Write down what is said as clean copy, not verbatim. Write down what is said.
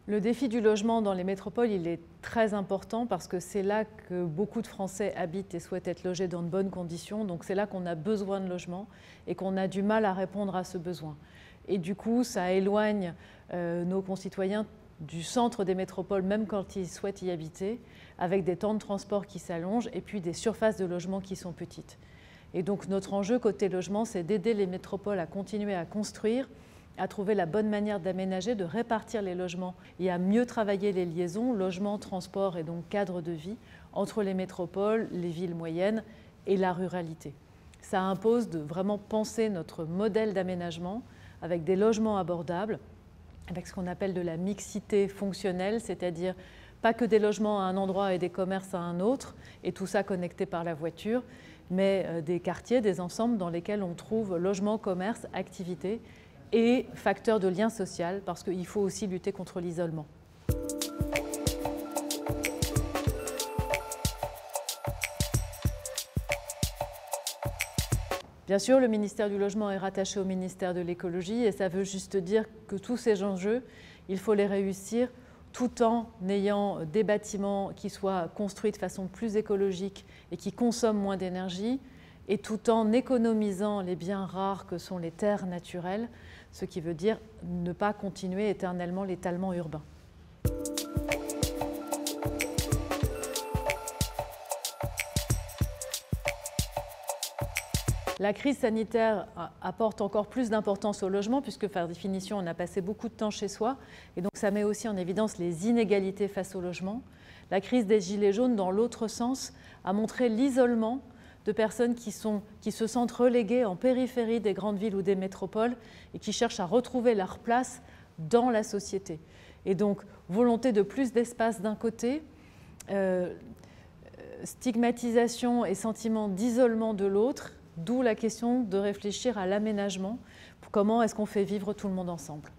Le défi du logement dans les métropoles, il est très important parce que c'est là que beaucoup de Français habitent et souhaitent être logés dans de bonnes conditions. Donc c'est là qu'on a besoin de logement et qu'on a du mal à répondre à ce besoin. Et du coup, ça éloigne nos concitoyens du centre des métropoles, même quand ils souhaitent y habiter, avec des temps de transport qui s'allongent et puis des surfaces de logement qui sont petites. Et donc notre enjeu côté logement, c'est d'aider les métropoles à continuer à construire, à trouver la bonne manière d'aménager, de répartir les logements et à mieux travailler les liaisons, logement, transport et donc cadre de vie, entre les métropoles, les villes moyennes et la ruralité. Ça impose de vraiment penser notre modèle d'aménagement avec des logements abordables, avec ce qu'on appelle de la mixité fonctionnelle, c'est-à-dire pas que des logements à un endroit et des commerces à un autre, et tout ça connecté par la voiture, mais des quartiers, des ensembles dans lesquels on trouve logement, commerce, activité, et facteur de lien social, parce qu'il faut aussi lutter contre l'isolement. Bien sûr, le ministère du Logement est rattaché au ministère de l'Écologie et ça veut juste dire que tous ces enjeux, il faut les réussir tout en ayant des bâtiments qui soient construits de façon plus écologique et qui consomment moins d'énergie, et tout en économisant les biens rares que sont les terres naturelles, ce qui veut dire ne pas continuer éternellement l'étalement urbain. La crise sanitaire apporte encore plus d'importance au logement puisque par définition on a passé beaucoup de temps chez soi et donc ça met aussi en évidence les inégalités face au logement. La crise des gilets jaunes dans l'autre sens a montré l'isolement de personnes qui se sentent reléguées en périphérie des grandes villes ou des métropoles et qui cherchent à retrouver leur place dans la société. Et donc, volonté de plus d'espace d'un côté, stigmatisation et sentiment d'isolement de l'autre, d'où la question de réfléchir à l'aménagement, comment est-ce qu'on fait vivre tout le monde ensemble.